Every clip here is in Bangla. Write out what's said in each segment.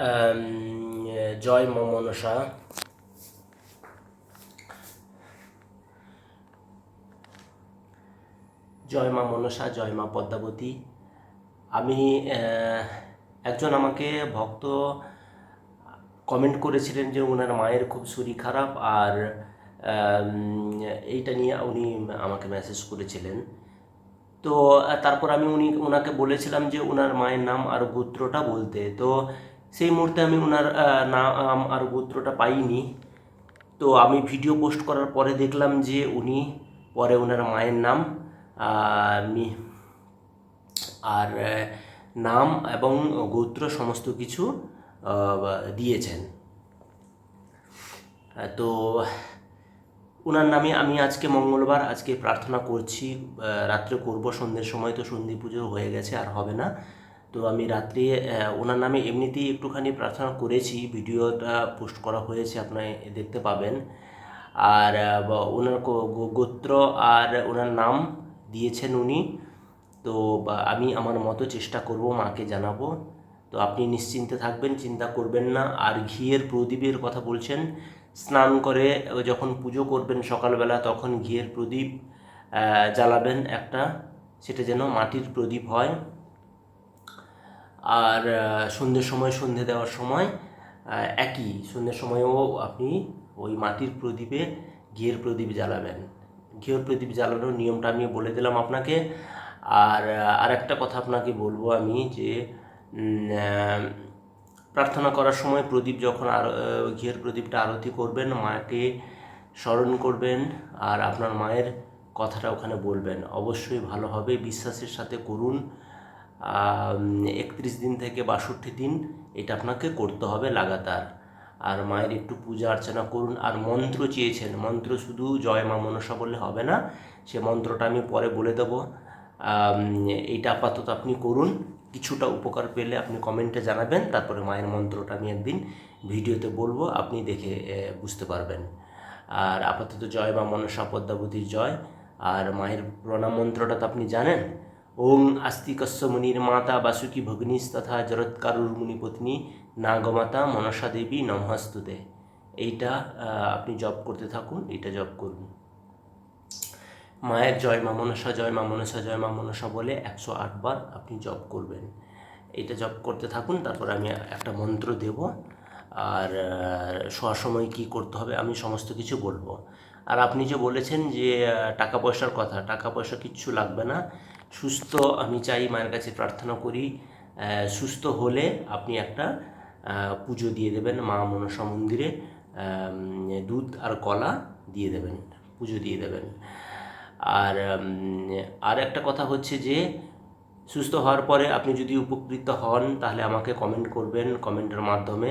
আম, জয় মা মনসা। জয় মা মনসা, জয় মা পদ্মাবতী। আমি একজন আমাকে ভক্ত কমেন্ট করেছিলেন যে ওনার মায়ের খুব শরীর খারাপ, আর এইটা নিয়ে উনি আমাকে মেসেজ করেছিলেন। তো তারপর আমি ওনাকে বলেছিলাম যে ওনার মায়ের নাম আর গোত্রটা বলতে। তো সেই মুহূর্তে আমি ওনার নাম আর গোত্রটা পাইনি। তো আমি ভিডিও পোস্ট করার পরে দেখলাম যে উনি পরে ওনার মায়ের নাম আর নাম এবং গোত্র সমস্ত কিছু দিয়েছেন। তো ওনার নামে আমি আজকে মঙ্গলবার, আজকে প্রার্থনা করছি। রাত্রে করব, সন্ধ্যের সময় তো সন্ধি পুজো হয়ে গেছে, আর হবে না। তো আমি রাত্রে ওনার নামে এমনিতেই একটুখানি প্রার্থনা করেছি, ভিডিওটা পোস্ট করা হয়েছে, আপনারা দেখতে পাবেন। আর ওনার গোত্র আর ওনার নাম দিয়েছেন উনি। তো আমি আমার মতো চেষ্টা করব, মাকে জানাবো। তো আপনি নিশ্চিন্তে থাকবেন, চিন্তা করবেন না। আর ঘিয়ের প্রদীপের কথা বলছেন, স্নান করে যখন পুজো করবেন সকালবেলা, তখন ঘিয়ের প্রদীপ জ্বালাবেন একটা, সেটা যেন মাটির প্রদীপ হয়। আর সন্ধ্যের সময়, সন্ধে দেওয়ার সময় একই সন্ধ্যের সময়ও আপনি ওই মাটির প্রদীপে ঘিয়ের প্রদীপ জ্বালাবেন। ঘিয়ের প্রদীপ জ্বালানোর নিয়মটা আমি বলে দিলাম আপনাকে। আর আরেকটা কথা আপনাকে বলবো আমি, যে প্রার্থনা করার সময় প্রদীপ যখন ঘিয়ের প্রদীপটা আরতি করবেন, মাকে স্মরণ করবেন আর আপনার মায়ের কথাটা ওখানে বলবেন। অবশ্যই ভালো হবে, বিশ্বাসের সাথে করুন। 31 দিন থেকে 62 দিন এটা আপনাকে করতে হবে লাগাতার। আর মায়ের একটু পূজা অর্চনা করুন। আর মন্ত্র চেয়েছেন, মন্ত্র শুধু জয় মা মনসা বললে হবে না, সে মন্ত্রটা আমি পরে বলে দেবো। এইটা আপাতত আপনি করুন। কিছুটা উপকার পেলে আপনি কমেন্টে জানাবেন, তারপরে মায়ের মন্ত্রটা আমি একদিন ভিডিওতে বলবো, আপনি দেখে বুঝতে পারবেন। আর আপাতত জয় মা মনসা পদ্মাবতীর জয়। আর মায়ের প্রণাম মন্ত্রটা তো আপনি জানেন, ওং আস্তিকস্য মুনির মাতা বাসুকি ভগ্নিস্তথা জরৎকারুর মুনিপত্নী নাগমাতা মনসা দেবী নমস্তুতে। এইটা আপনি জপ করতে থাকুন, এটা জপ করুন। মায়ের জয় মা মনসা, জয় মা মনসা, জয় মা মনসা বলে 108 বার আপনি জপ করবেন। এটা জপ করতে থাকুন, তারপরে আমি একটা মন্ত্র দেব। আর শোয়ার সময় কী করতে হবে আমি সমস্ত কিছু বলবো। আর আপনি যে বলেছেন যে টাকা পয়সার কথা, টাকা পয়সা কিচ্ছু লাগবে না। সুস্থ আমি চাই, মায়ের কাছে প্রার্থনা করি সুস্থ হলে আপনি একটা পুজো দিয়ে দেবেন মা মনসা মন্দিরে, দুধ আর কলা দিয়ে দেবেন, পুজো দিয়ে দেবেন। আর একটা কথা হচ্ছে যে সুস্থ হওয়ার পরে আপনি যদি উপকৃত হন, তাহলে আমাকে কমেন্ট করবেন, কমেন্টের মাধ্যমে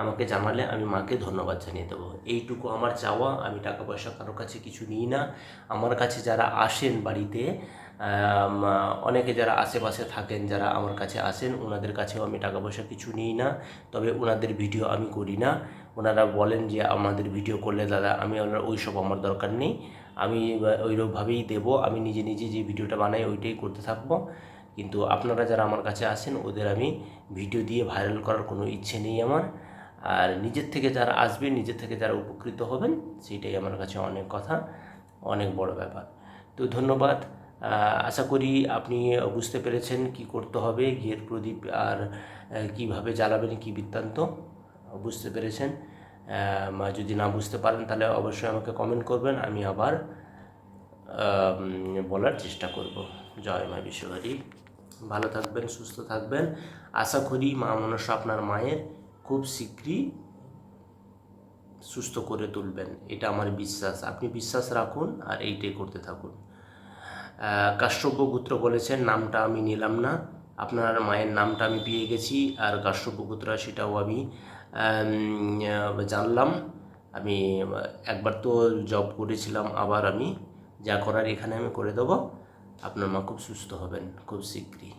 আমাকে জানালে আমি মাকে ধন্যবাদ জানিয়ে দেবো। এইটুকু আমার চাওয়া। আমি টাকা পয়সা কারোর কাছে কিছু নিই না। আমার কাছে যারা আসেন বাড়িতে, অনেকে যারা আশেপাশে থাকেন, যারা আমার কাছে আসেন, ওনাদের কাছেও আমি টাকা পয়সা কিছু নিই না। তবে ওনাদের ভিডিও আমি করি না। ওনারা বলেন যে আমাদের ভিডিও করলে দাদা, আমি ওই সব আমার দরকার নেই, আমি ওইরকমভাবেই দেবো। আমি নিজে নিজে যে ভিডিওটা বানাই ওইটাই করতে থাকবো। কিন্তু আপনারা যারা আমার কাছে আসেন, ওদের আমি ভিডিও দিয়ে ভাইরাল করার কোনো ইচ্ছে নেই আমার। আর নিজের থেকে যারা আসবেন, নিজের থেকে যারা উপকৃত হবেন, সেইটাই আমার কাছে অনেক কথা, অনেক বড় ব্যাপার। তো ধন্যবাদ। আশা করি আপনি বুঝতে পেরেছেন কি করতে হবে, ঘিয়ের প্রদীপ আর কিভাবে জ্বালাবেন, কি বৃত্তান্ত বুঝতে পেরেছেন। যদি না বুঝতে পারেন তাহলে অবশ্যই আমাকে কমেন্ট করবেন, আমি আবার বলার চেষ্টা করব। জয় মা বিশ্বহরি। ভালো থাকবেন, সুস্থ থাকবেন। আশা করি মা মনসা আপনার মায়ের খুব শীঘ্রই সুস্থ করে তুলবেন, এটা আমার বিশ্বাস। আপনি বিশ্বাস রাখুন আর এইটাই করতে থাকুন। কাশ্যপ্য গোত্র বলেছেন, নামটা আমি নিলাম না, আপনার মায়ের নামটা আমি পেয়ে গেছি। আর কাশ্যপ্য গোত্র সেটাও আমি জানলাম। আমি একবার তো জব করেছিলাম, আবার আমি যা করার এখানে আমি করে দেবো। আপনার মা খুব সুস্থ হবেন খুব শীঘ্রই।